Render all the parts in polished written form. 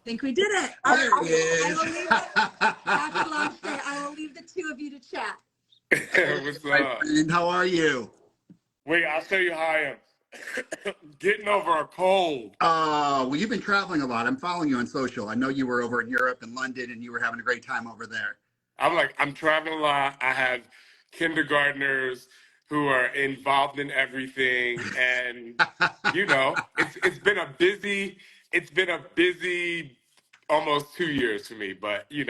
Think we did it. All right. There I will it leave it. Happy launch day. I will leave the two of you to chat. What's my up? friend. How are you? Wait, I'll tell you how I am. Getting over a cold. Well, you've been traveling a lot. I'm following you on social. I know you were over in Europe and London, and you were having a great time over there. I'm traveling a lot. I have kindergartners who are involved in everything, and it's been a busy almost 2 years for me. But we're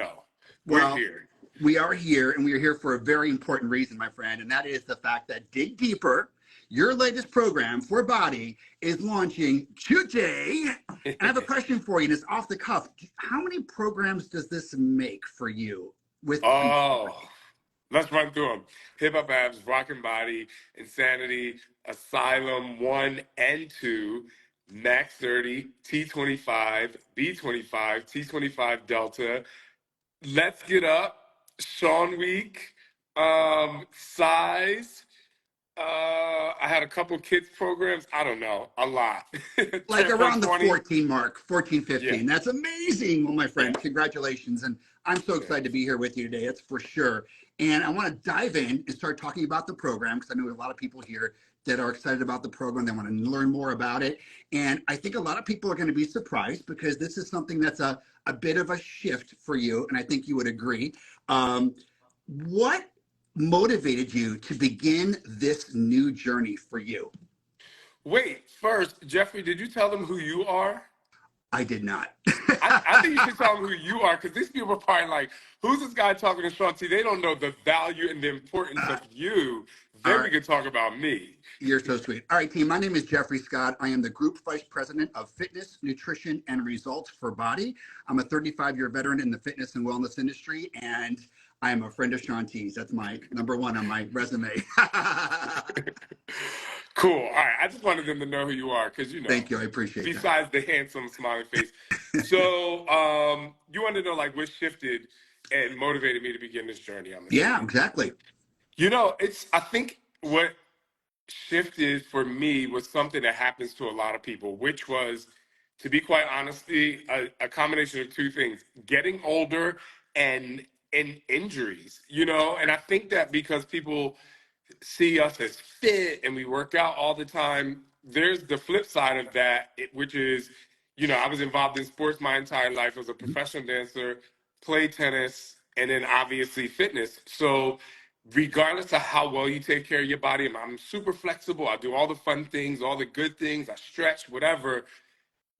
Well, here. we are here, and we are here for a very important reason, my friend, and that is the fact that Dig Deeper, your latest program for body, is launching today. And I have a question for you, and it's off the cuff. How many programs does this make for you? Oh, let's run through them. Hip Hop Abs, Rockin' Body, Insanity, Asylum 1 and 2, Max 30, T25, B25, T25 Delta, Let's Get Up, Shaun Week, Size. I had a couple kids programs. I don't know, a lot. Like Trip around the 120. 14 mark, 14, Yeah. 15. That's amazing. Well, my friend, Yeah. congratulations. And I'm so excited to be here with you today. That's for sure. And I want to dive in and start talking about the program because I know we have a lot of people here that are excited about the program. They want to learn more about it. And I think a lot of people are going to be surprised because this is something that's a bit of a shift for you. And I think you would agree. What motivated you to begin this new journey for you? Wait, first, Jeffrey, did you tell them who you are? I did not. I think you should tell them who you are, because these people are probably like, who's this guy talking to Shaun T? They don't know the value and the importance of you. Then we can talk about me. You're so sweet. All right, team. My name is Jeffrey Scott. I am the Group Vice President of Fitness, Nutrition, and Results for Body. I'm a 35-year veteran in the fitness and wellness industry, and I am a friend of Shaun T's. That's my #1 on my resume. Cool. All right. I just wanted them to know who you are because, Thank you. I appreciate that. Besides the handsome smiling face. So you want to know, like, what shifted and motivated me to begin this journey? Yeah, exactly. I think what shifted for me was something that happens to a lot of people, which was, to be quite honestly, a combination of two things: getting older and injuries. And I think that because people see us as fit and we work out all the time, there's the flip side of that, which is, I was involved in sports my entire life. I was a professional dancer, played tennis, and then obviously fitness. So regardless of how well you take care of your body, I'm super flexible. I do all the fun things, all the good things. I stretch, whatever.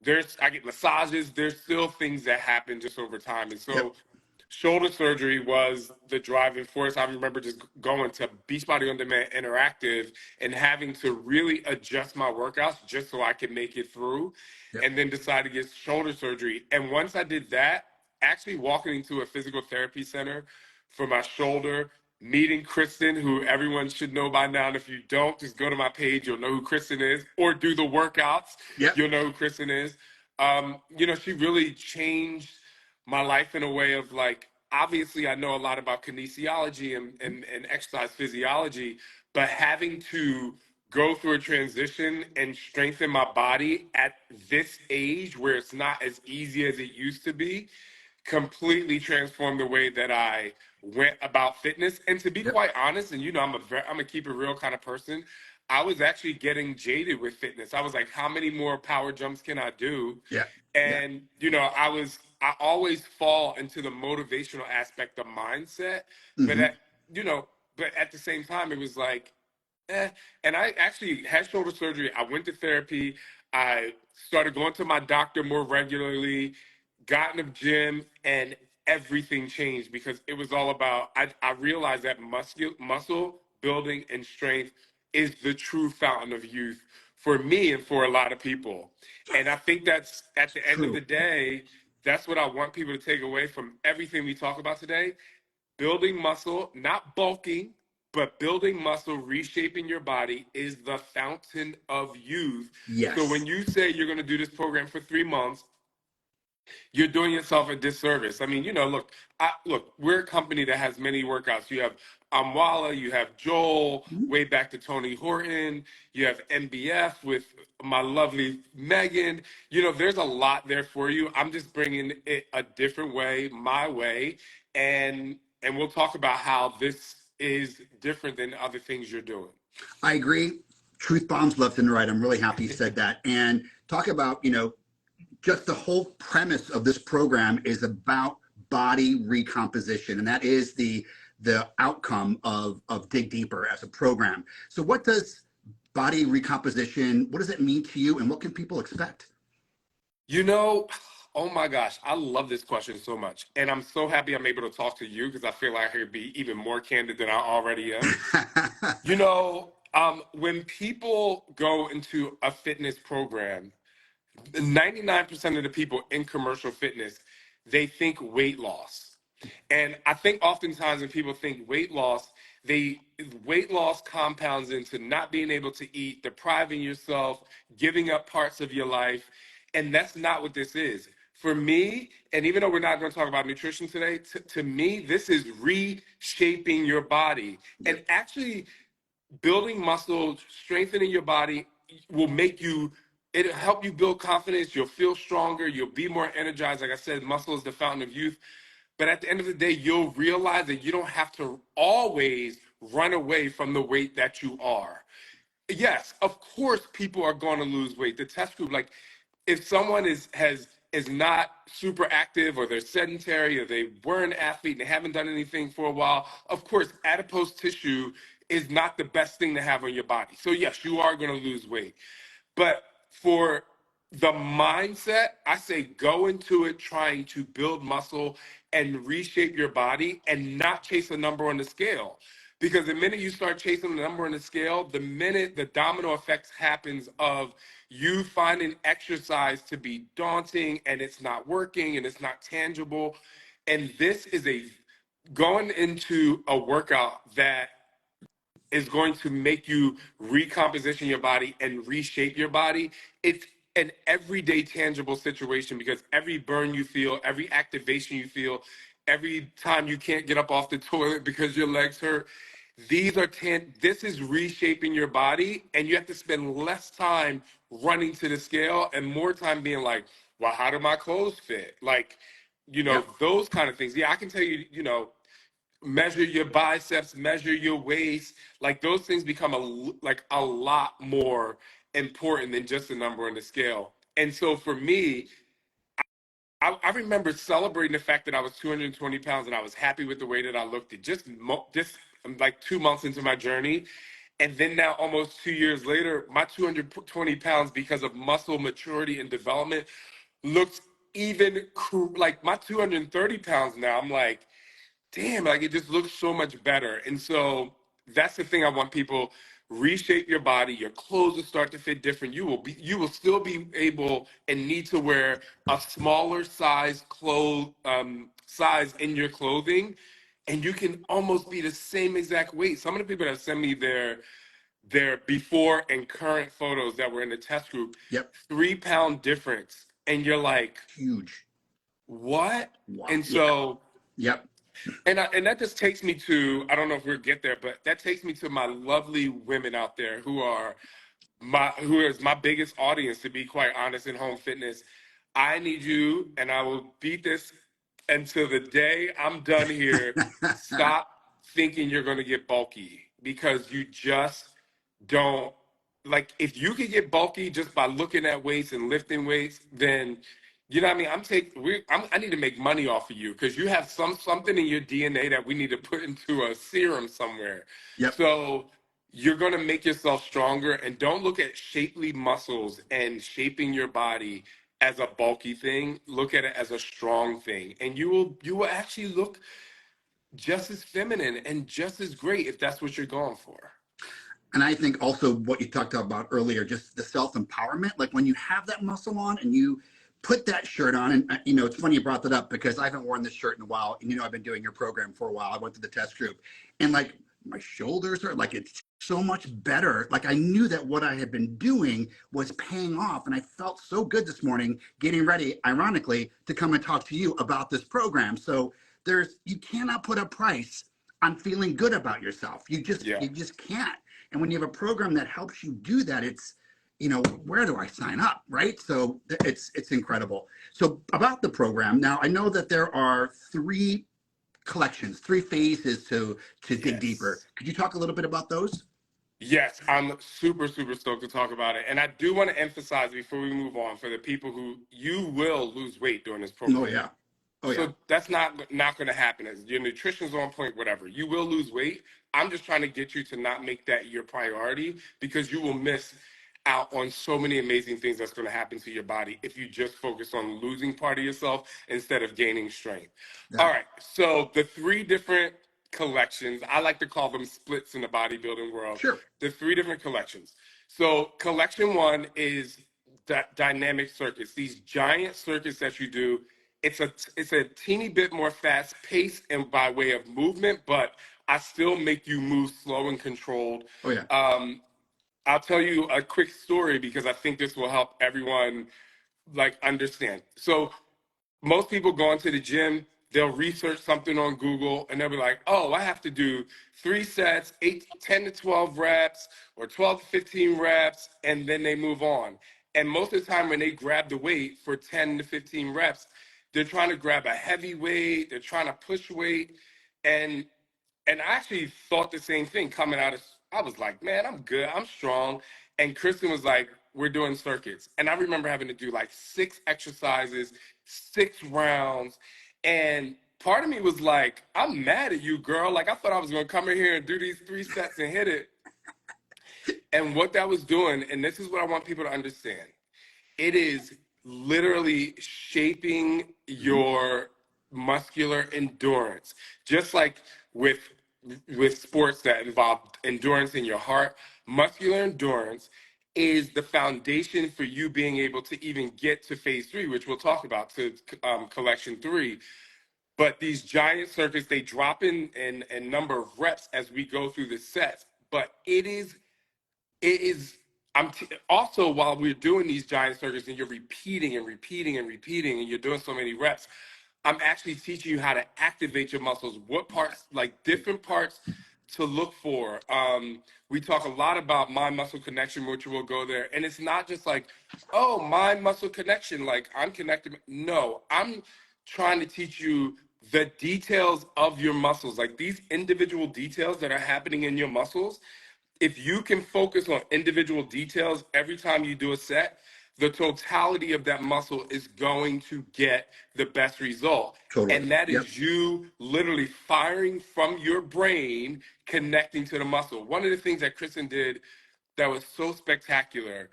I get massages. There's still things that happen just over time. And so shoulder surgery was the driving force. I remember just going to Beachbody On Demand Interactive and having to really adjust my workouts just so I could make it through, and then decide to get shoulder surgery. And once I did that, actually walking into a physical therapy center for my shoulder, meeting Kristen, who everyone should know by now. And if you don't, just go to my page. You'll know who Kristen is, or do the workouts. You'll know who Kristen is. She really changed my life in a way of, like, obviously I know a lot about kinesiology and exercise physiology, but having to go through a transition and strengthen my body at this age where it's not as easy as it used to be completely transformed the way that I went about fitness. And to be quite honest, and I'm a keep it real kind of person, I was actually getting jaded with fitness. I was like, how many more power jumps can I do? And I always fall into the motivational aspect of mindset, but at the same time, it was like, And I actually had shoulder surgery. I went to therapy. I started going to my doctor more regularly, got in the gym, and everything changed because it was all about, I realized that muscle building and strength is the true fountain of youth for me and for a lot of people. And I think that's, at the end of the day, that's what I want people to take away from everything we talk about today. Building muscle, not bulking, but building muscle, reshaping your body is the fountain of youth. So when you say you're going to do this program for 3 months, you're doing yourself a disservice. I mean, look, we're a company that has many workouts. You have Amwala, you have Joel, Mhm. way back to Tony Horton, you have MBF with my lovely Megan. There's a lot there for you. I'm just bringing it a different way, my way, and we'll talk about how this is different than other things you're doing. I agree. Truth bombs left and right. I'm really happy you said that. And talk about, just the whole premise of this program is about body recomposition, and that is the outcome of Dig Deeper as a program. So what does body recomposition, what does it mean to you, and what can people expect? Oh my gosh, I love this question so much. And I'm so happy I'm able to talk to you because I feel like I could be even more candid than I already am. When people go into a fitness program, 99% of the people in commercial fitness, they think weight loss. And I think oftentimes when people think they weight loss compounds into not being able to eat, depriving yourself, giving up parts of your life. And that's not what this is. For me, and even though we're not going to talk about nutrition today, to me, this is reshaping your body. And actually building muscle, strengthening your body will it'll help you build confidence. You'll feel stronger. You'll be more energized. Like I said, muscle is the fountain of youth. But at the end of the day, you'll realize that you don't have to always run away from the weight that you are. Yes, of course, people are going to lose weight. The test group, like if someone is not super active or they're sedentary or they were an athlete and they haven't done anything for a while, of course, adipose tissue is not the best thing to have on your body. So yes, you are going to lose weight. But for the mindset, I say go into it trying to build muscle and reshape your body and not chase a number on the scale. Because the minute you start chasing the number on the scale, the minute the domino effect happens of you finding exercise to be daunting and it's not working and it's not tangible. And this is going into a workout that is going to make you recomposition your body and reshape your body. It's an everyday tangible situation because every burn you feel, every activation you feel, every time you can't get up off the toilet because your legs hurt, this is reshaping your body, and you have to spend less time running to the scale and more time being like, well, how do my clothes fit? Like, Yep. those kind of things. Yeah, I can tell you, measure your biceps, measure your waist. Like those things become a lot more important than just a number on the scale. And so for me, I remember celebrating the fact that I was 220 pounds and I was happy with the way that I looked. It just like 2 months into my journey. And then now, almost 2 years later, my 220 pounds, because of muscle maturity and development, looks like my 230 pounds now. I'm like, damn, like it just looks so much better. And so that's the thing I want people reshape your body. Your clothes will start to fit different. You will still be able and need to wear a smaller size in your clothing, and you can almost be the same exact weight. Some of the people that send me their before and current photos that were in the test group, Yep. 3 pound difference, and you're like, Huge. what? Wow. And Yeah. so Yep. and that just takes me to, I don't know if we'll get there, but that takes me to my lovely women out there who is my biggest audience, to be quite honest, in home fitness. I need you, and I will beat this until the day I'm done here. Stop thinking you're going to get bulky because you just don't. Like, if you can get bulky just by looking at weights and lifting weights, then you know what I mean. I need to make money off of you because you have something in your DNA that we need to put into a serum somewhere. Yep. So you're going to make yourself stronger, and don't look at shapely muscles and shaping your body as a bulky thing. Look at it as a strong thing, and you will actually look just as feminine and just as great if that's what you're going for. And I think also what you talked about earlier, just the self-empowerment, like when you have that muscle on and you put that shirt on, and it's funny you brought that up because I haven't worn this shirt in a while, and I've been doing your program for a while. I went to the test group, and like my shoulders are like it's so much better. Like I knew that what I had been doing was paying off. And I felt so good this morning getting ready, ironically, to come and talk to you about this program. So you cannot put a price on feeling good about yourself. Yeah. You just can't. And when you have a program that helps you do that, it's, where do I sign up? Right. So it's incredible. So about the program now, I know that there are three collections, three phases to dig deeper. Yes. Could you talk a little bit about those? Yes, I'm super, super stoked to talk about it. And I do want to emphasize before we move on for the people who you will lose weight during this Oh program. yeah. Oh yeah. So that's not going to happen. As your nutrition's on point, whatever. You will lose weight. I'm just trying to get you to not make that your priority because you will miss out on so many amazing things that's going to happen to your body if you just focus on losing part of yourself instead of gaining strength. All That, right. So the three different collections, I like to call them splits in the bodybuilding world. sure. The three different collections. So collection one is dynamic circuits. These giant circuits that you do, it's a teeny bit more fast paced and by way of movement, but I still make you move slow and controlled. Oh yeah. I'll tell you a quick story because I think this will help everyone like understand. So most people go into the gym, they'll research something on Google and they'll be like, oh, I have to do 3 sets, 10 to 12 reps or 12 to 15 reps, and then they move on. And most of the time when they grab the weight for 10 to 15 reps, they're trying to grab a heavy weight, they're trying to push weight. And and I actually thought the same thing coming out of, I was like, man, I'm good, I'm strong. And Kristen was like, we're doing circuits. And I remember having to do like 6 exercises, 6 rounds. And part of me was like, I'm mad at you, girl. Like, I thought I was going to come in here and do these 3 sets and hit it. And what that was doing, and this is what I want people to understand, it is literally shaping Mm-hmm. your muscular endurance. Just like with sports that involve endurance in your heart, muscular endurance is the foundation for you being able to even get to phase three, which we'll talk about, to collection three. But these giant circuits, they drop in number of reps as we go through the sets. But it is also while we're doing these giant circuits and you're repeating and repeating and repeating and you're doing so many reps, I'm actually teaching you how to activate your muscles, what parts, like different parts to look for. We talk a lot about mind muscle connection, which will go there. And it's not just like, oh, mind muscle connection, like I'm connected. No, I'm trying to teach you the details of your muscles, like these individual details that are happening in your muscles. If you can focus on individual details every time you do a set, the totality of that muscle is going to get the best result. Totally. And that Yep. is you literally firing from your brain, connecting to the muscle. One of the things that Kristen did that was so spectacular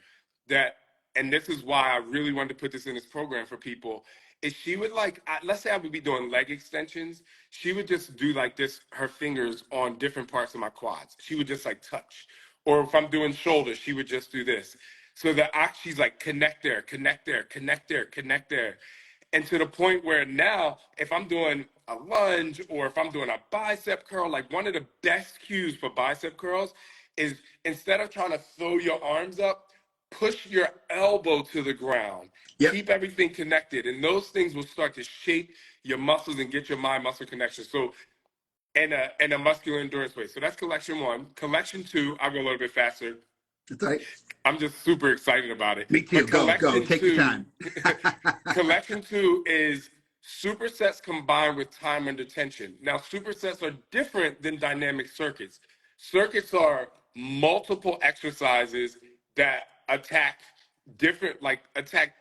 that, and this is why I really wanted to put this in this program for people, is she would like, let's say I would be doing leg extensions. She would just do like this, her fingers on different parts of my quads. She would just like touch. Or if I'm doing shoulders, she would just do this. So that she's like, connect there, connect there, connect there, connect there. And to the point where now, if I'm doing a lunge or if I'm doing a bicep curl, like one of the best cues for bicep curls is instead of trying to throw your arms up, push your elbow to the ground. Yep. Keep everything connected. And those things will start to shape your muscles and get your mind muscle connection. So, and a muscular endurance way. So that's collection one. Collection two, I'll go a little bit faster. That's right. I'm just super excited about it. Me too. But Go. Take your time. collection two is supersets combined with time under tension. Now, supersets are different than dynamic circuits. Circuits are multiple exercises that attack different, like attack,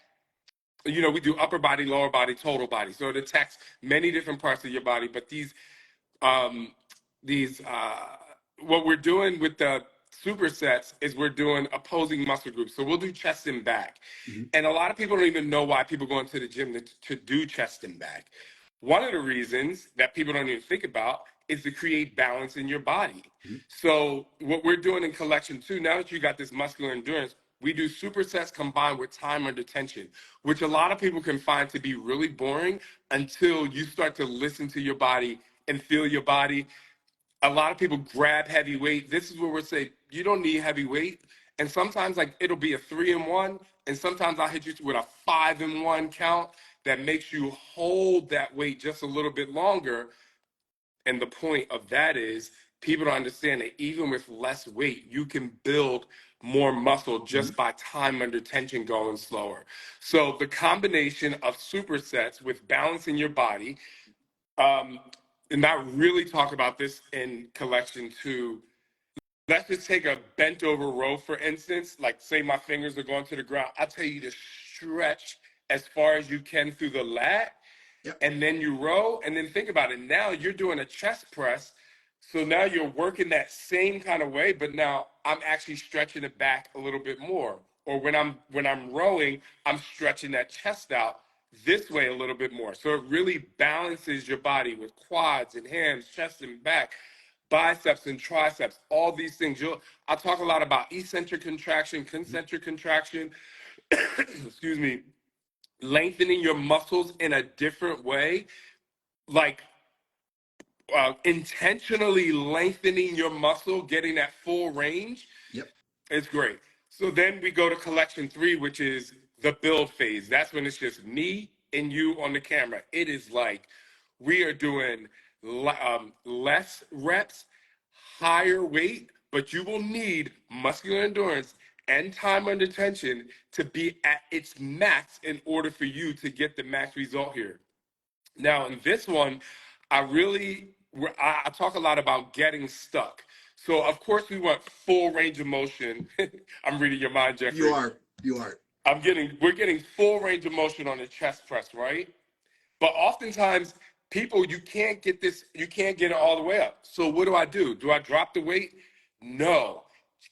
we do upper body, lower body, total body. So it attacks many different parts of your body. But um, these what we're doing with the supersets is we're doing opposing muscle groups. So we'll do chest and back. Mm-hmm. And a lot of people don't even know why people go into the gym to do chest and back. One of the reasons that people don't even think about is to create balance in your body. Mm-hmm. So what we're doing in collection two, now that you got this muscular endurance, we do supersets combined with time under tension, which a lot of people can find to be really boring until you start to listen to your body and feel your body. a lot of people grab heavy weight. This is where we're saying you don't need heavy weight. And sometimes like it'll be a 3-in-1, and sometimes I'll hit you with a 5-in-1 count that makes you hold that weight just a little bit longer. And the point of that is people don't understand that even with less weight, you can build more muscle just by time under tension going slower. So the combination of supersets with balancing your body, and I really talk about this in collection 2. Let's just take a bent over row, for instance. Like, say my fingers are going to the ground. I tell you to stretch as far as you can through the lat, Yep. and then you row. And then think about it. Now you're doing a chest press. So now you're working that same kind of way, but now I'm actually stretching it back a little bit more. Or when I'm rowing, I'm stretching that chest out this way a little bit more. So it really balances your body with quads and hams, chest and back, biceps and triceps, all these things. I talk a lot about eccentric contraction, concentric contraction, excuse me, lengthening your muscles in a different way, like intentionally lengthening your muscle, getting that full range. Yep. It's great. So then we go to collection 3, which is the build phase. That's when it's just me and you on the camera. It is like we are doing less reps, higher weight, but you will need muscular endurance and time under tension to be at its max in order for you to get the max result here. Now, in this one, I talk a lot about getting stuck. So, of course, we want full range of motion. I'm reading your mind, Jeffrey. You are. We're getting full range of motion on the chest press, right? But oftentimes, people, you can't get it all the way up. So what do? Do I drop the weight? No.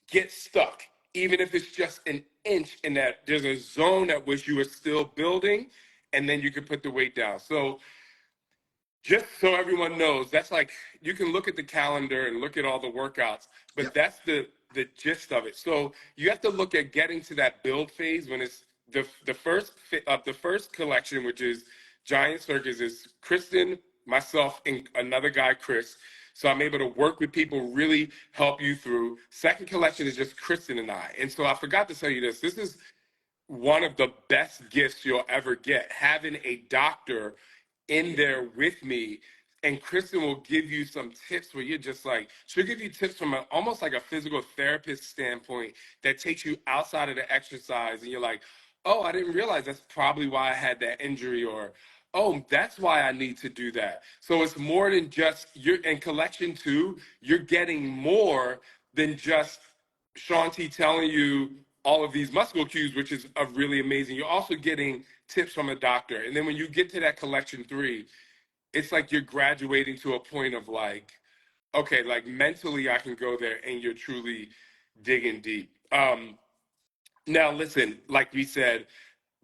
Get stuck. Even if it's just an inch in that, there's a zone at which you are still building, and then you can put the weight down. So just so everyone knows, that's like, you can look at the calendar and look at all the workouts, but Yep. that's the gist of it. So you have to look at getting to that build phase when it's the first collection, which is Giant Circus, is Kristen, myself, and another guy, Chris. So I'm able to work with people, really help you through. Second collection is just Kristen and I. And so I forgot to tell you this. This is one of the best gifts you'll ever get, having a doctor in there with me. And Kristen will give you some tips where you're just like, she'll give you tips from almost like a physical therapist standpoint that takes you outside of the exercise. And you're like, oh, I didn't realize that's probably why I had that injury, or, oh, that's why I need to do that. So it's more than just, you're in collection 2, you're getting more than just Shaun T telling you all of these muscle cues, which is really amazing. You're also getting tips from a doctor. And then when you get to that collection 3, it's like you're graduating to a point of like, okay, like mentally I can go there, and you're truly digging deep. Now listen, like we said,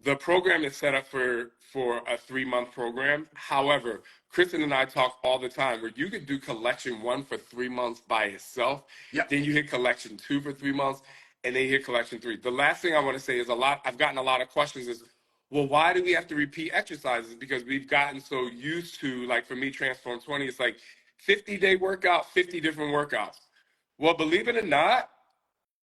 the program is set up for a 3-month program. However, Kristen and I talk all the time where you could do collection 1 for 3 months by itself. Yep. Then you hit collection 2 for 3 months, and then you hit collection 3. The last thing I want to say is I've gotten a lot of questions is, well, why do we have to repeat exercises? Because we've gotten so used to, like for me, Transform 20, it's like 50-day workout, 50 different workouts. Well, believe it or not,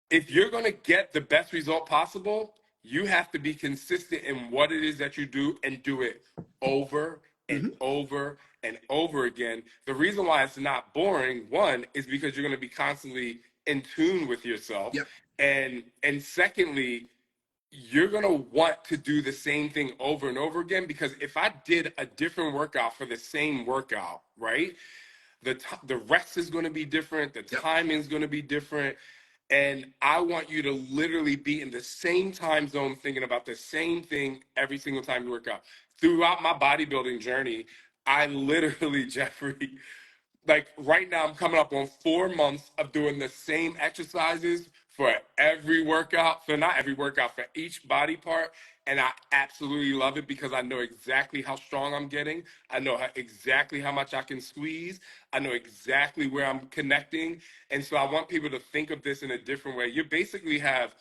if you're going to get the best result possible, you have to be consistent in what it is that you do, and do it over and over and over again. The reason why it's not boring, one, is because you're going to be constantly in tune with yourself. Yep. And secondly, you're going to want to do the same thing over and over again, because if I did a different workout for the same workout, right? The rest is going to be different. The timing is going to be different. And I want you to literally be in the same time zone thinking about the same thing every single time you work out. Throughout my bodybuilding journey, I literally, Jeffrey, like right now I'm coming up on 4 months of doing the same exercises for every workout. So not every workout, for each body part. And I absolutely love it because I know exactly how strong I'm getting. I know exactly how much I can squeeze. I know exactly where I'm connecting. And so I want people to think of this in a different way. You basically have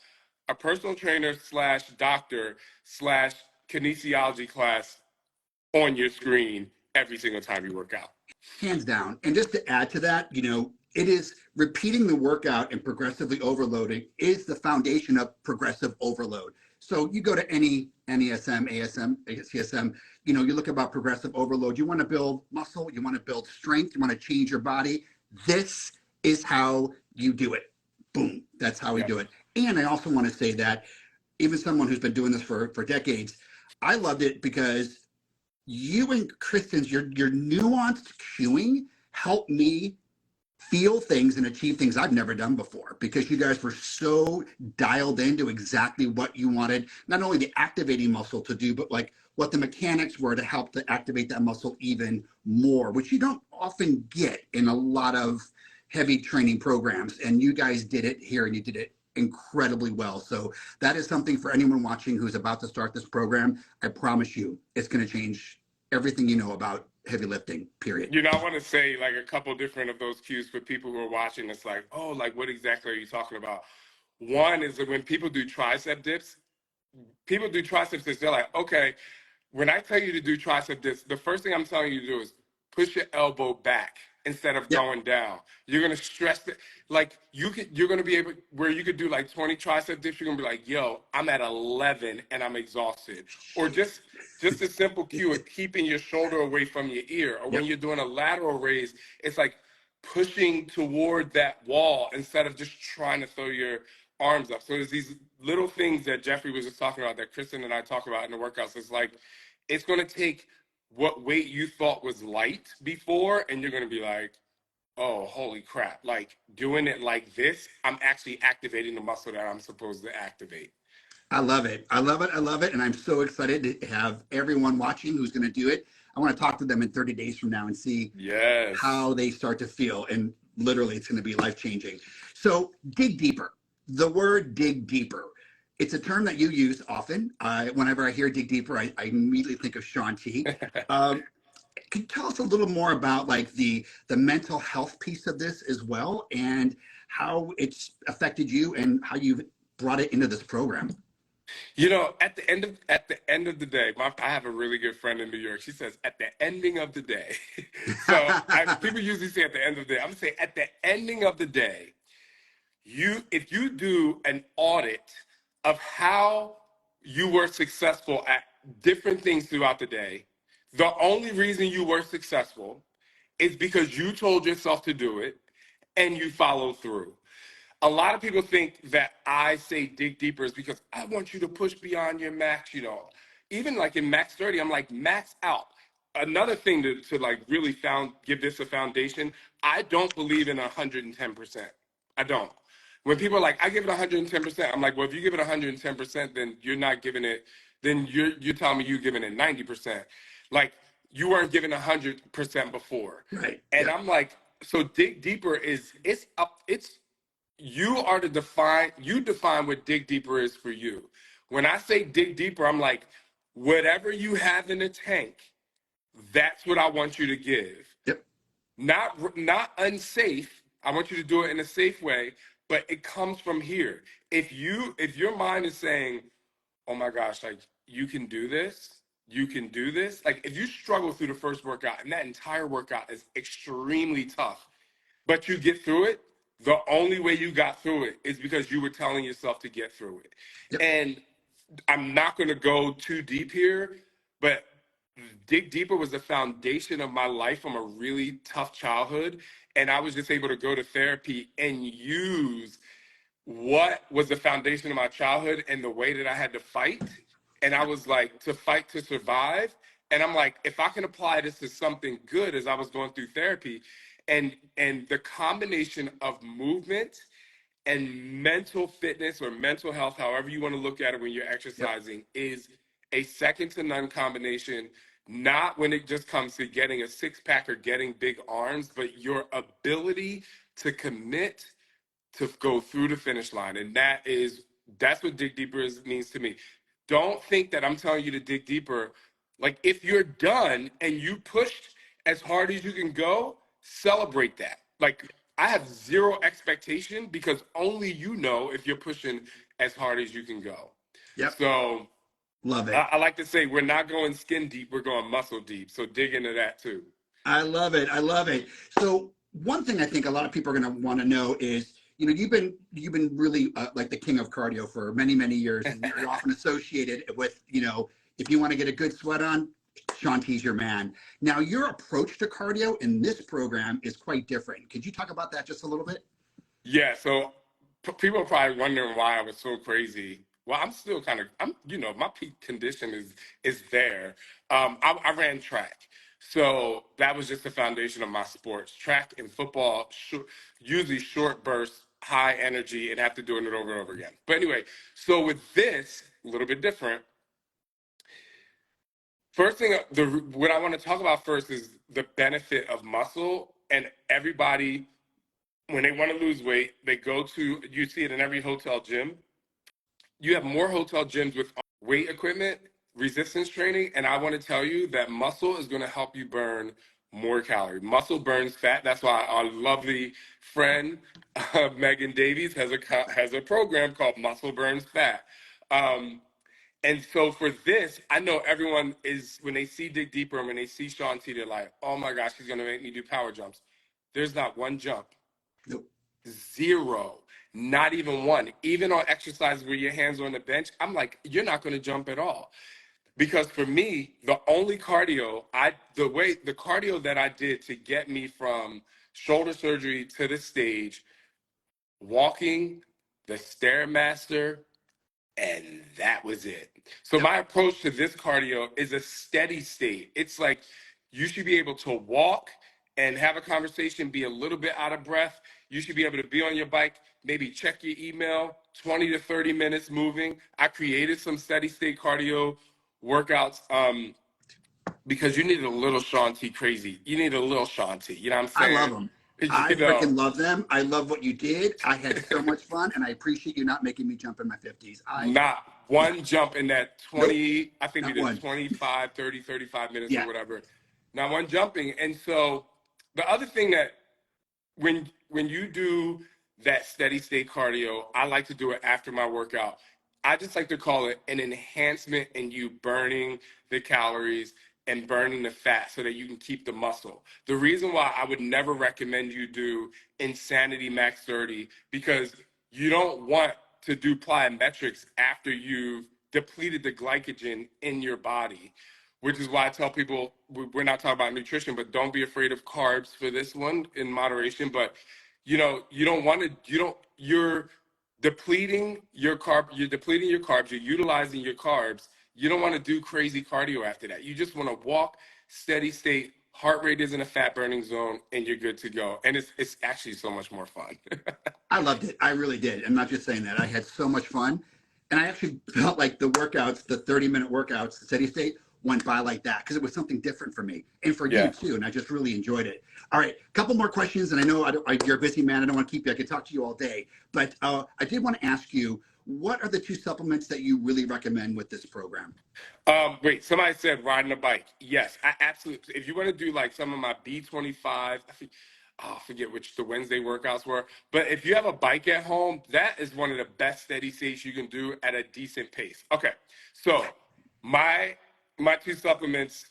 a personal trainer slash doctor slash kinesiology class on your screen every single time you work out. Hands down. And just to add to that, it is repeating the workout and progressively overloading is the foundation of progressive overload. So you go to any NESM, ASM, CSM, you look about progressive overload. You want to build muscle, you want to build strength, you want to change your body. This is how you do it. Boom. That's how we do it. And I also want to say that even someone who's been doing this for decades, I loved it because you and Kristen's your nuanced cueing helped me feel things and achieve things I've never done before because you guys were so dialed into exactly what you wanted, not only the activating muscle to do, but like what the mechanics were to help to activate that muscle even more, which you don't often get in a lot of heavy training programs. And you guys did it here and you did it incredibly well. So that is something for anyone watching who's about to start this program. I promise you, it's going to change everything you know about heavy lifting, period. I want to say like a couple different of those cues for people who are watching. It's like, oh, like what exactly are you talking about? One is that when people do tricep dips, they're like, okay, when I tell you to do tricep dips, the first thing I'm telling you to do is push your elbow back instead of going down. You're gonna stress it. Like you're gonna be able where you could do like 20 tricep dips. You're gonna be like, yo, I'm at 11 and I'm exhausted. Or just a simple cue of keeping your shoulder away from your ear. Or when you're doing a lateral raise, it's like pushing toward that wall instead of just trying to throw your arms up. So there's these little things that Jeffrey was just talking about that Kristen and I talk about in the workouts. It's like it's going to take what weight you thought was light before, and you're going to be like, oh, holy crap. Like doing it like this, I'm actually activating the muscle that I'm supposed to activate. I love it. I love it. I love it. And I'm so excited to have everyone watching who's going to do it. I want to talk to them in 30 days from now and see how they start to feel. And literally, it's going to be life-changing. So dig deeper. The word dig deeper. It's a term that you use often. Whenever I hear dig deeper, I immediately think of Shaun T. Can you tell us a little more about like the mental health piece of this as well and how it's affected you and how you've brought it into this program? At the end of the day, I have a really good friend in New York. She says, "At the ending of the day." So people usually say "at the end of the day." I'm gonna say, "At the ending of the day, if you do an audit of how you were successful at different things throughout the day, the only reason you were successful is because you told yourself to do it and you followed through." A lot of people think that I say dig deeper is because I want you to push beyond your max, Even like in max 30, I'm like max out. Another thing to like really give this a foundation, I don't believe in 110%. I don't. When people are like, I give it 110%, I'm like, well, if you give it 110%, then you're not giving it, then you're telling me you're giving it 90%. Like you weren't giving 100% before. Right. And I'm like, so dig deeper you define what dig deeper is for you. When I say dig deeper, I'm like, whatever you have in the tank, that's what I want you to give. Yep. Not unsafe. I want you to do it in a safe way, but it comes from here. If your mind is saying, oh my gosh, like you can do this, like if you struggle through the first workout and that entire workout is extremely tough, but you get through it, the only way you got through it is because you were telling yourself to get through it. Yep. And I'm not going to go too deep here, but dig deeper was the foundation of my life from a really tough childhood. And I was just able to go to therapy and use what was the foundation of my childhood and the way that I had to fight. And I was like, to fight to survive. And I'm like, if I can apply this to something good as I was going through therapy, and the combination of movement and mental fitness or mental health, however you want to look at it when you're exercising, is a second to none combination. Not when it just comes to getting a six-pack or getting big arms, but your ability to commit to go through the finish line. And that's what dig deeper means to me. Don't think that I'm telling you to dig deeper. Like if you're done and you pushed as hard as you can go, celebrate that. Like I have zero expectation because only you know if you're pushing as hard as you can go. Yep. So love it. I like to say we're not going skin deep, we're going muscle deep. So dig into that too. I love it. I love it. So one thing I think a lot of people are going to want to know is, you've been really like the king of cardio for many, many years, and you're often associated with, if you want to get a good sweat on, Shaun T's your man. Now, your approach to cardio in this program is quite different. Could you talk about that just a little bit? Yeah, so people are probably wondering why I was so crazy. Well, I'm still kind of, my peak condition is there. I ran track, so that was just the foundation of my sports. Track and football, usually short bursts, high energy, and have to doing it over and over again. But anyway, so with this, a little bit different. First thing, what I want to talk about first is the benefit of muscle, and everybody when they want to lose weight, they go to, you see it in every hotel gym. You have more hotel gyms with weight equipment, resistance training, and I want to tell you that muscle is going to help you burn more calories. Muscle burns fat. That's why our lovely friend Megan Davies has a program called Muscle Burns Fat. And so for this, I know everyone is, when they see Dig Deeper and when they see Shaun T, they're like, oh my gosh, he's going to make me do power jumps. There's not one jump. Nope. Zero, not even one. Even on exercises where your hands are on the bench, I'm like, you're not going to jump at all. Because for me, the cardio that I did to get me from shoulder surgery to the stage, walking, the Stairmaster, and that was it. So Yep. my approach to this cardio is a steady state. It's like you should be able to walk and have a conversation, be a little bit out of breath. You should be able to be on your bike, maybe check your email, 20 to 30 minutes moving. I created some steady state cardio workouts because you need a little Shaun T crazy. You need a little Shaun T. You know what I'm I love saying? them. I You know, freaking love them. I love what you did. I had so much fun, and I appreciate you not making me jump in my 50s. not Yeah. one jump in that Nope. 20, I think we Not did one. 25, 30, 35 minutes or Yeah. whatever. Not one jumping. And so the other thing that when you do that steady state cardio, I like to do it after my workout. I just like to call it an enhancement in you burning the calories and burning the fat so that you can keep the muscle. The reason why I would never recommend you do Insanity Max 30, because you don't want to do plyometrics after you've depleted the glycogen in your body, which is why I tell people we're not talking about nutrition, but don't be afraid of carbs for this one in moderation. But you don't want to, you're depleting your carbs, you're utilizing your carbs. You don't want to do crazy cardio after that. You just want to walk steady state, heart rate is in a fat burning zone, and you're good to go. And it's actually so much more fun. I loved it. I really did. I'm not just saying that. I had so much fun. And I actually felt like the workouts, the 30-minute workouts, the steady state, went by like that because it was something different for me and for you Yeah. too. And I just really enjoyed it. All right, a couple more questions. And I know you're a busy man. I don't want to keep you. I could talk to you all day. But I did want to ask you, what are the 2 supplements that you really recommend with this program? Wait, somebody said riding a bike. Yes, I absolutely. If you want to do like some of my B25, I forget which the Wednesday workouts were, but if you have a bike at home, that is one of the best steady states you can do at a decent pace. Okay, so my 2 supplements.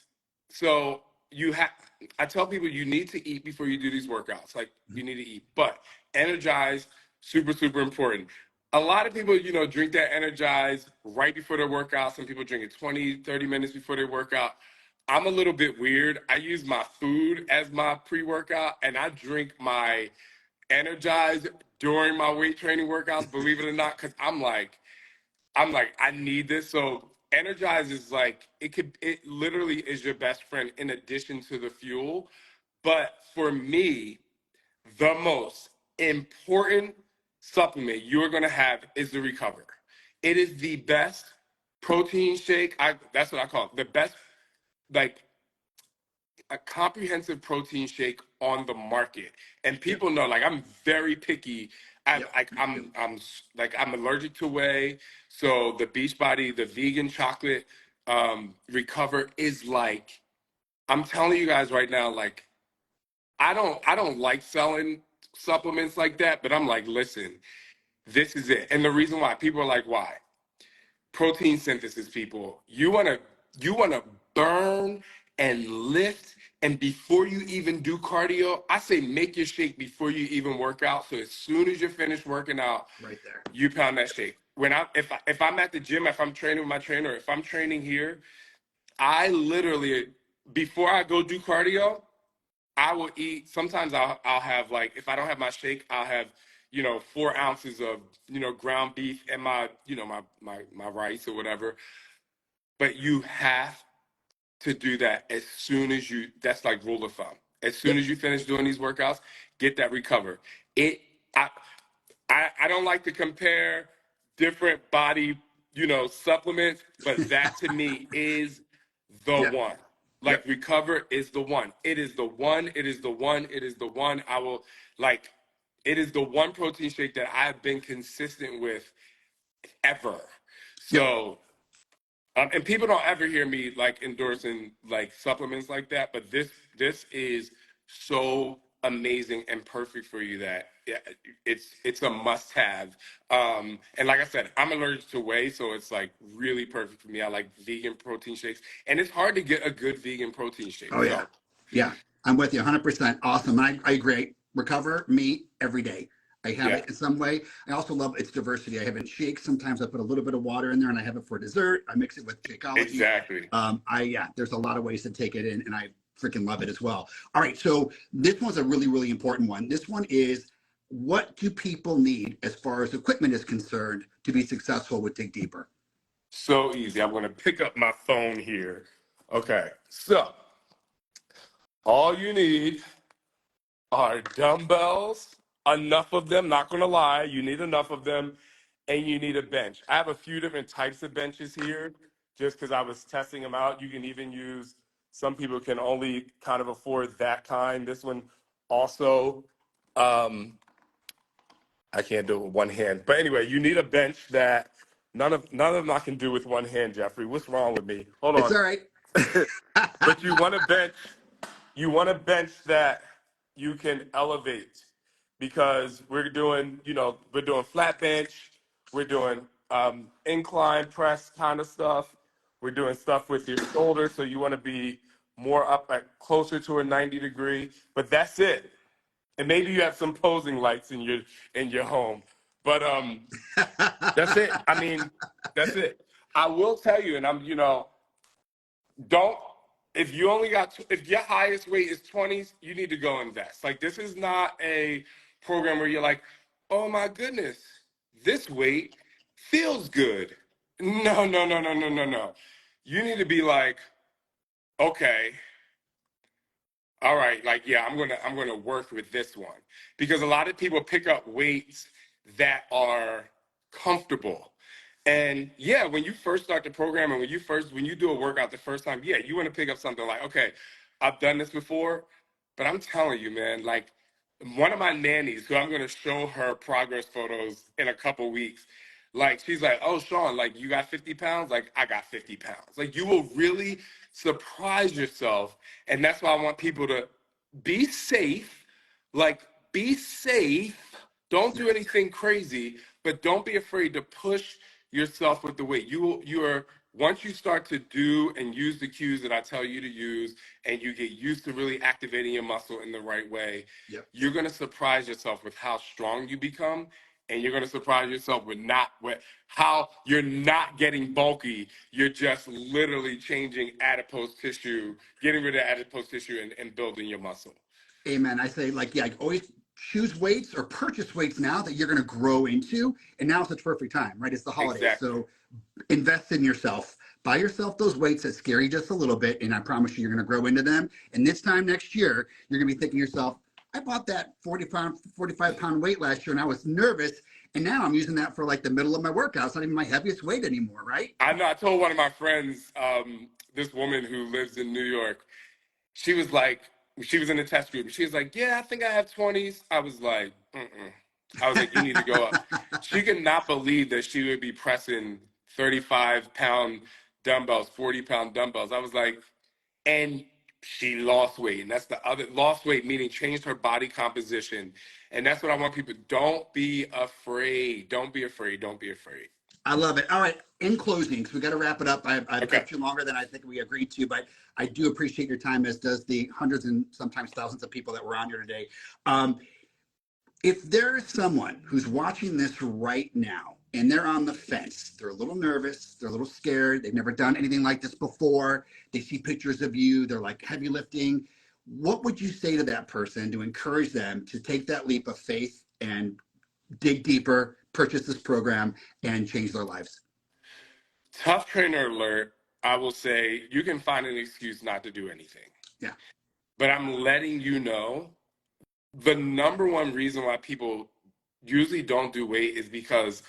So I tell people you need to eat before you do these workouts. Like you need to eat, but energize, super, super important. A lot of people, drink that Energize right before their workout. Some people drink it 20, 30 minutes before they workout. I'm a little bit weird. I use my food as my pre-workout, and I drink my Energize during my weight training workouts, believe it or not, because I need this. So Energize is like, it literally is your best friend in addition to the fuel. But for me, the most important supplement you are going to have is the Recover. It is the best protein shake. That's what I call it. The best, like a comprehensive protein shake on the market. And Yep. people know, like I'm very picky. Yep. I'm allergic to whey. So the Beachbody, the vegan chocolate Recover is like, I'm telling you guys right now, like I don't like selling supplements like that, but I'm like, listen, this is it. And the reason why people are like, why? Protein synthesis, people. You wanna burn and lift And before you even do cardio, I say make your shake before you even work out. So as soon as you're finished working out, Right there. you pound that shake. If I'm at the gym, if I'm training with my trainer, if I'm training here, I literally, before I go do cardio, I will eat. Sometimes I'll have, like, if I don't have my shake, I'll have 4 ounces of ground beef and my my rice or whatever. But you have to do that as soon as you. That's like rule of thumb. As soon Yep. as you finish doing these workouts, get that recover. It. I don't like to compare different body, supplements, but that to me is the Yep. one. Yep. Like, recover is the one. It is the one. It is the one. It is the one. It is the one protein shake that I've been consistent with ever. Yep. So, and people don't ever hear me like endorsing like supplements like that, but this is so amazing and perfect for you that it's a must have. And like I said, I'm allergic to whey, so it's like really perfect for me. I like vegan protein shakes, and it's hard to get a good vegan protein shake. Oh yeah. So Yeah. I'm with you 100%. Awesome. I agree. Recover meat every day. I have yeah, it in some way. I also love its diversity. I have it in shakes. Sometimes I put a little bit of water in there and I have it for dessert. I mix it with Shakeology. exactly. There's a lot of ways to take it in and I freaking love it as well. All right. So this one's a really, really important one. This one is, what do people need as far as equipment is concerned to be successful with Dig Deeper? So easy. I'm gonna pick up my phone here. Okay, so all you need are dumbbells, enough of them, not gonna lie, you need enough of them, and you need a bench. I have a few different types of benches here, just because I was testing them out. You can even use, some people can only kind of afford that kind. This one also, um, I can't do it with one hand. But anyway, you need a bench that none of them I can do with one hand, Jeffrey. What's wrong with me? Hold It's on. all right. But you want a bench that you can elevate, because we're doing flat bench, we're doing incline press kind of stuff, we're doing stuff with your shoulders, so you want to be more up at closer to a 90 degree, but that's it. And maybe you have some posing lights in your home, but that's it. I mean, that's it. I will tell you, and don't if you only got if your highest weight is 20s, you need to go invest. Like, this is not a program where you're like, oh my goodness, this weight feels good. No, no, no, no, no, no, no. You need to be like, okay, all right, like, yeah, I'm gonna work with this one, because a lot of people pick up weights that are comfortable. And yeah, when you first start the program, and when you do a workout the first time, yeah, you want to pick up something like, okay, I've done this before, but I'm telling you, man, like, one of my nannies, who I'm gonna show her progress photos in a couple weeks, like, she's like, oh, Shaun, like, you got 50 pounds? Like, I got 50 pounds. Like, you will really surprise yourself. And that's why I want people to be safe. Like, be safe. Don't do Yes. anything crazy, but don't be afraid to push yourself with the weight. Once you start to do and use the cues that I tell you to use, and you get used to really activating your muscle in the right way, Yep. you're going to surprise yourself with how strong you become, and you're going to surprise yourself with how you're not getting bulky. You're just literally changing adipose tissue, getting rid of adipose tissue, and building your muscle. Amen. I say, like, yeah, always choose weights or purchase weights now that you're going to grow into. And now it's the perfect time, right? It's the holidays. Exactly. So invest in yourself. Buy yourself those weights that scare you just a little bit. And I promise you, you're going to grow into them. And this time next year, you're going to be thinking to yourself, I bought that 45 pound weight last year and I was nervous. And now I'm using that for like the middle of my workout. It's not even my heaviest weight anymore, right? I know. I told one of my friends, this woman who lives in New York, she was like, she was in the test group. She was like, yeah, I think I have 20s. I was like, mm-mm. I was like, you need to go up. She could not believe that she would be pressing 35-pound dumbbells, 40-pound dumbbells. I was like, and she lost weight. And that's the other, lost weight, meaning changed her body composition. And that's what I want people. Don't be afraid. Don't be afraid. Don't be afraid. I love it. All right. In closing, because we got to wrap it up. I've Okay. kept you longer than I think we agreed to, but I do appreciate your time, as does the hundreds and sometimes thousands of people that were on here today. Um, if there is someone who's watching this right now and they're on the fence, they're a little nervous, they're a little scared, they've never done anything like this before, they see pictures of you, they're like heavy lifting, what would you say to that person to encourage them to take that leap of faith and dig deeper, purchase this program, and change their lives? Tough trainer alert. I will say you can find an excuse not to do anything. Yeah. But I'm letting you know the number one reason why people usually don't do weight is because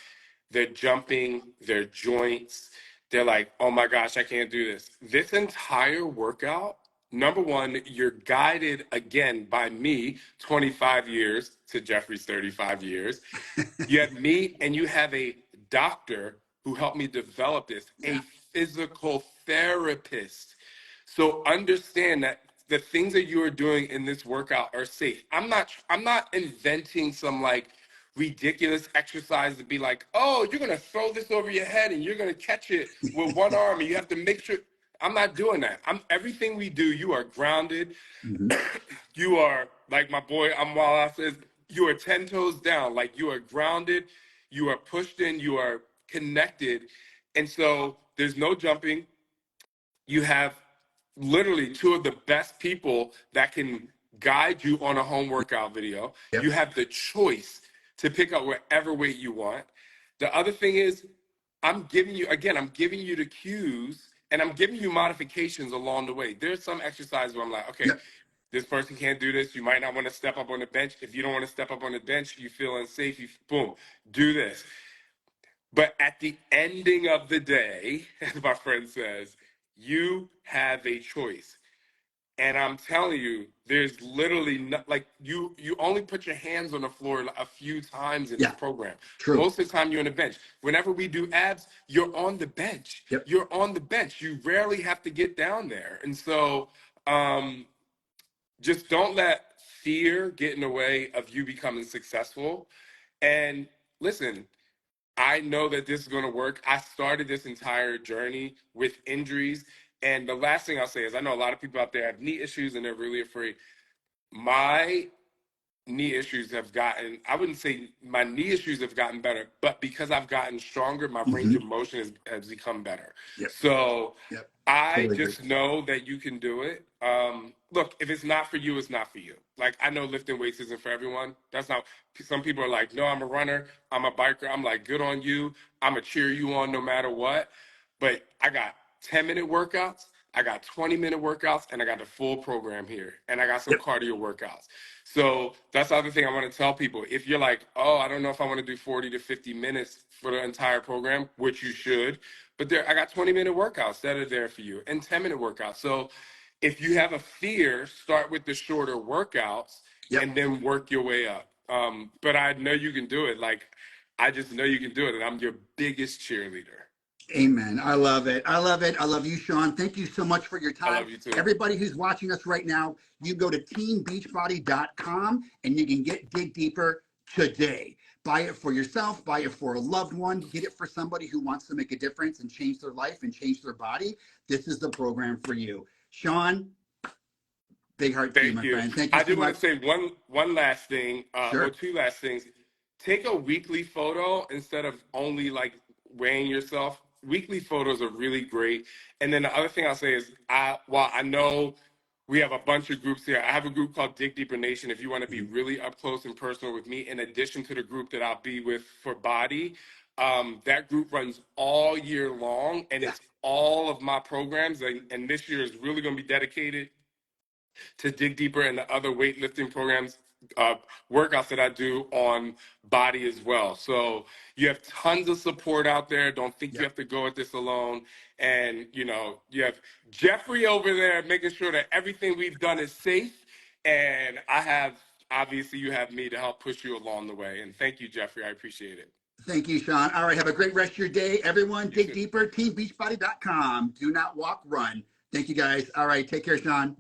they're jumping, their joints. They're like, oh my gosh, I can't do this. This entire workout, number one, you're guided again by me, 25 years to Jeffrey's 35 years. You have me and you have a doctor who helped me develop this, a physical therapist. So understand that the things that you are doing in this workout are safe. I'm not inventing some like ridiculous exercise to be like, oh, you're gonna throw this over your head and you're gonna catch it with one arm and you have to make sure. I'm not doing that. Everything we do, you are grounded. Mm-hmm. You are like my boy Amwala says, you are 10 toes down, like you are grounded, you are pushed in, you are connected. And so there's no jumping. You have literally two of the best people that can guide you on a home workout video. Yep. You have the choice to pick up whatever weight you want. The other thing is, I'm giving you the cues and I'm giving you modifications along the way. There's some exercises where I'm like, okay, Yep. this person can't do this. You might not want to step up on the bench. If you don't want to step up on the bench, you feel unsafe, boom, do this. But at the ending of the day, as my friend says, you have a choice. And I'm telling you, there's literally not, like you only put your hands on the floor a few times in this program. True. Most of the time you're on the bench. Whenever we do abs, you're on the bench. Yep. You're on the bench. You rarely have to get down there. And so just don't let fear get in the way of you becoming successful. And listen, I know that this is going to work. I started this entire journey with injuries. And the last thing I'll say is I know a lot of people out there have knee issues and they're really afraid. My knee issues have gotten, I wouldn't say my knee issues have gotten better, but because I've gotten stronger, my range of motion has become better. Yep. So I Totally just agree. know that you can do it. Look, if it's not for you, it's not for you. Like, I know lifting weights isn't for everyone. That's not, some people are like, no, I'm a runner, I'm a biker. I'm like, good on you. I'm going to cheer you on no matter what. But I got 10-minute workouts, I got 20-minute workouts, and I got the full program here. And I got some cardio workouts. So that's the other thing I want to tell people. If you're like, oh, I don't know if I want to do 40 to 50 minutes for the entire program, which you should, but I got 20-minute workouts that are there for you and 10-minute workouts. So if you have a fear, start with the shorter workouts and then work your way up. But I know you can do it. Like, I just know you can do it. And I'm your biggest cheerleader. Amen. I love it. I love it. I love you, Shaun. Thank you so much for your time. I love you too. Everybody who's watching us right now, you go to teambeachbody.com and you can dig deeper today. Buy it for yourself, buy it for a loved one, get it for somebody who wants to make a difference and change their life and change their body. This is the program for you. Shaun, big heart to you, my friend. Thank you so much. I do want to say one last thing, or two last things. Take a weekly photo instead of only like weighing yourself. Weekly photos are really great. And then the other thing I'll say is, while I know we have a bunch of groups here, I have a group called Dig Deeper Nation. If you want to be really up close and personal with me, in addition to the group that I'll be with for body, that group runs all year long, and it's all of my programs. And this year is really going to be dedicated to dig deeper in the other weightlifting programs, workouts that I do on body as well. So you have tons of support out there. Don't think you have to go at this alone. And, you know, you have Jeffrey over there making sure that everything we've done is safe. And obviously you have me to help push you along the way. And thank you, Jeffrey. I appreciate it. Thank you, Shaun. All right, have a great rest of your day. Everyone, dig deeper, teambeachbody.com. Do not walk, run. Thank you, guys. All right, take care, Shaun.